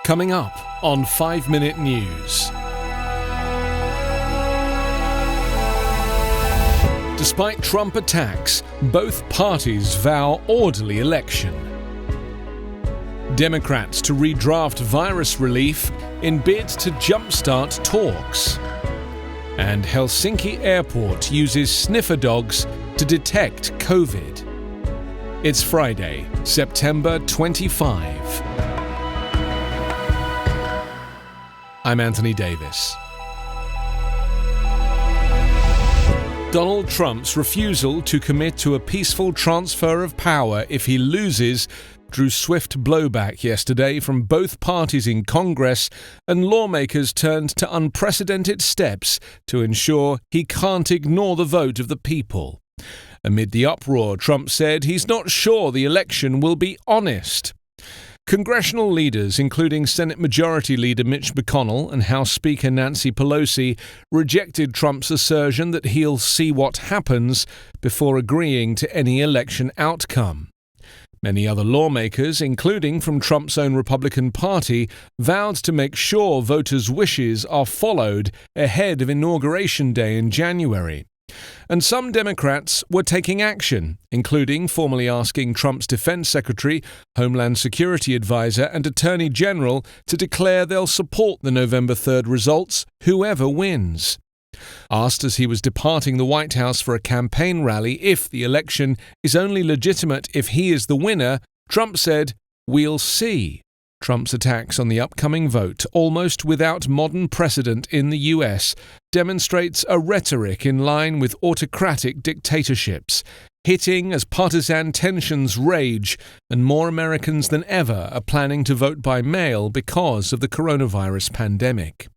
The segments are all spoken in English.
Coming up on 5 Minute News. Despite Trump attacks, both parties vow orderly election. Democrats to redraft virus relief in bid to jumpstart talks. And Helsinki airport uses sniffer dogs to detect COVID. It's Friday, September 25. I'm Anthony Davis. Donald Trump's refusal to commit to a peaceful transfer of power if he loses drew swift blowback yesterday from both parties in Congress, and lawmakers turned to unprecedented steps to ensure he can't ignore the vote of the people. Amid the uproar, Trump said he's not sure the election will be honest. Congressional leaders, including Senate Majority Leader Mitch McConnell and House Speaker Nancy Pelosi, rejected Trump's assertion that he'll see what happens before agreeing to any election outcome. Many other lawmakers, including from Trump's own Republican Party, vowed to make sure voters' wishes are followed ahead of Inauguration Day in January. And some Democrats were taking action, including formally asking Trump's defense secretary, Homeland Security advisor, and Attorney General to declare they'll support the November 3rd results, whoever wins. Asked as he was departing the White House for a campaign rally if the election is only legitimate if he is the winner, Trump said, "We'll see." Trump's attacks on the upcoming vote, almost without modern precedent in the US, demonstrates a rhetoric in line with autocratic dictatorships, hitting as partisan tensions rage and more Americans than ever are planning to vote by mail because of the coronavirus pandemic.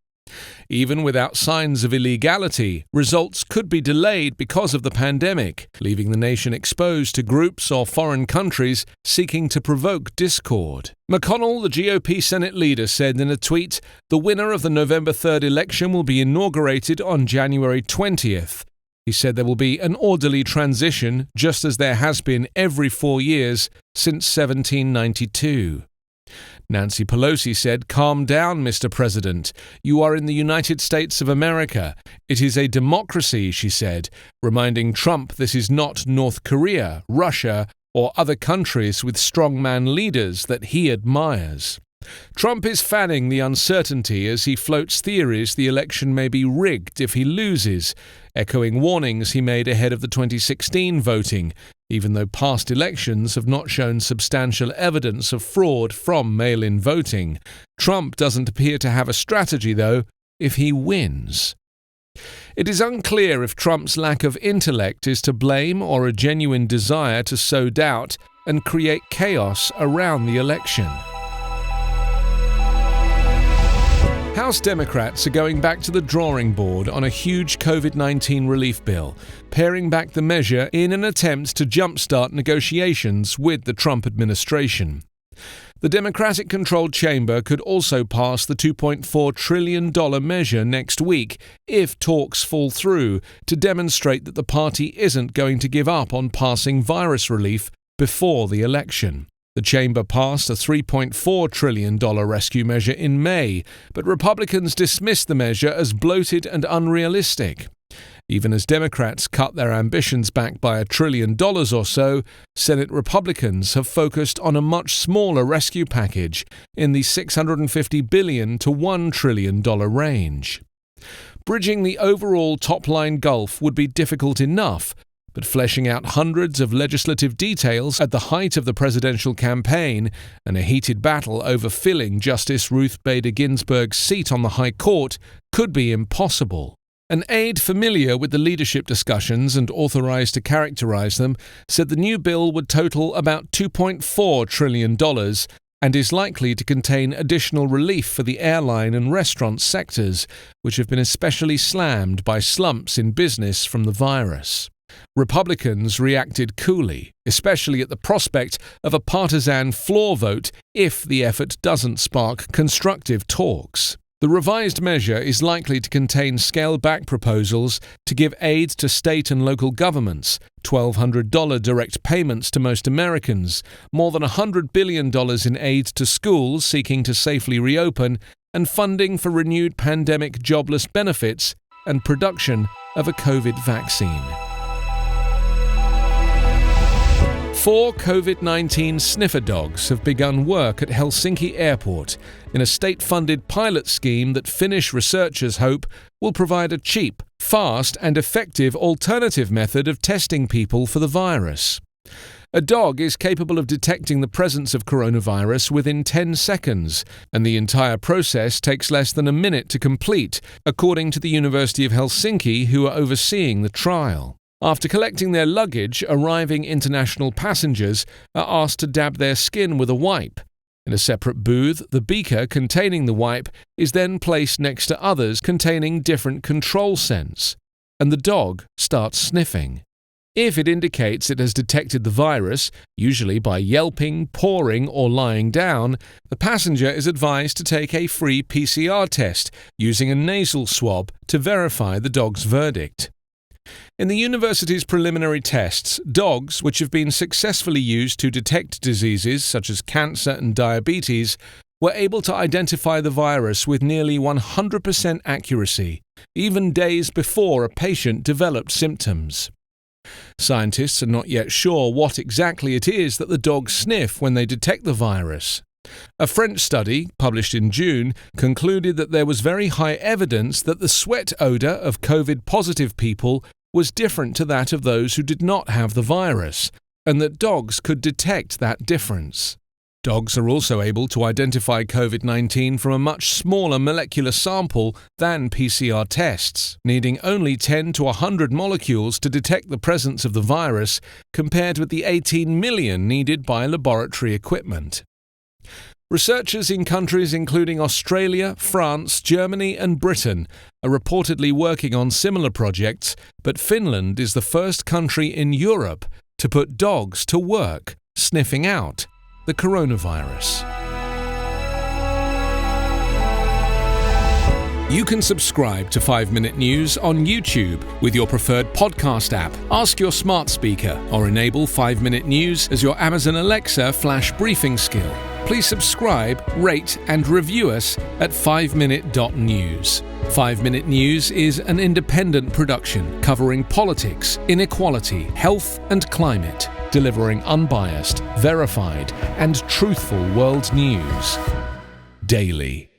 Even without signs of illegality, results could be delayed because of the pandemic, leaving the nation exposed to groups or foreign countries seeking to provoke discord. McConnell, the GOP Senate leader, said in a tweet, "The winner of the November 3rd election will be inaugurated on January 20th. He said there will be an orderly transition, just as there has been every 4 years since 1792. Nancy Pelosi said, "Calm down, Mr. President. You are in the United States of America. It is a democracy," she said, reminding Trump this is not North Korea, Russia, or other countries with strongman leaders that he admires. Trump is fanning the uncertainty as he floats theories the election may be rigged if he loses, echoing warnings he made ahead of the 2016 voting, even though past elections have not shown substantial evidence of fraud from mail-in voting. Trump doesn't appear to have a strategy, though, if he wins. It is unclear if Trump's lack of intellect is to blame or a genuine desire to sow doubt and create chaos around the election. House Democrats are going back to the drawing board on a huge COVID-19 relief bill, paring back the measure in an attempt to jumpstart negotiations with the Trump administration. The Democratic-controlled chamber could also pass the $2.4 trillion measure next week if talks fall through, to demonstrate that the party isn't going to give up on passing virus relief before the election. The chamber passed a $3.4 trillion rescue measure in May, but Republicans dismissed the measure as bloated and unrealistic. Even as Democrats cut their ambitions back by $1 trillion or so, Senate Republicans have focused on a much smaller rescue package in the $650 billion to $1 trillion range. Bridging the overall top-line gulf would be difficult enough, but fleshing out hundreds of legislative details at the height of the presidential campaign and a heated battle over filling Justice Ruth Bader Ginsburg's seat on the High Court could be impossible. An aide familiar with the leadership discussions and authorized to characterize them said the new bill would total about $2.4 trillion and is likely to contain additional relief for the airline and restaurant sectors, which have been especially slammed by slumps in business from the virus. Republicans reacted coolly, especially at the prospect of a partisan floor vote if the effort doesn't spark constructive talks. The revised measure is likely to contain scaled-back proposals to give aid to state and local governments, $1,200 direct payments to most Americans, more than $100 billion in aid to schools seeking to safely reopen, and funding for renewed pandemic jobless benefits and production of a COVID vaccine. 4 COVID-19 sniffer dogs have begun work at Helsinki Airport in a state-funded pilot scheme that Finnish researchers hope will provide a cheap, fast and effective alternative method of testing people for the virus. A dog is capable of detecting the presence of coronavirus within 10 seconds, and the entire process takes less than a minute to complete, according to the University of Helsinki, who are overseeing the trial. After collecting their luggage, arriving international passengers are asked to dab their skin with a wipe. In a separate booth, the beaker containing the wipe is then placed next to others containing different control scents, and the dog starts sniffing. If it indicates it has detected the virus, usually by yelping, pawing, or lying down, the passenger is advised to take a free PCR test using a nasal swab to verify the dog's verdict. In the university's preliminary tests, dogs, which have been successfully used to detect diseases such as cancer and diabetes, were able to identify the virus with nearly 100% accuracy, even days before a patient developed symptoms. Scientists are not yet sure what exactly it is that the dogs sniff when they detect the virus. A French study, published in June, concluded that there was very high evidence that the sweat odour of COVID-positive people was different to that of those who did not have the virus, and that dogs could detect that difference. Dogs are also able to identify COVID-19 from a much smaller molecular sample than PCR tests, needing only 10 to 100 molecules to detect the presence of the virus, compared with the 18 million needed by laboratory equipment. Researchers in countries including Australia, France, Germany and Britain are reportedly working on similar projects, but Finland is the first country in Europe to put dogs to work sniffing out the coronavirus. You can subscribe to 5 Minute News on YouTube with your preferred podcast app. Ask your smart speaker or enable 5 Minute News as your Amazon Alexa flash briefing skill. Please subscribe, rate and review us at 5minute.news. 5 Minute News is an independent production covering politics, inequality, health and climate, delivering unbiased, verified and truthful world news daily.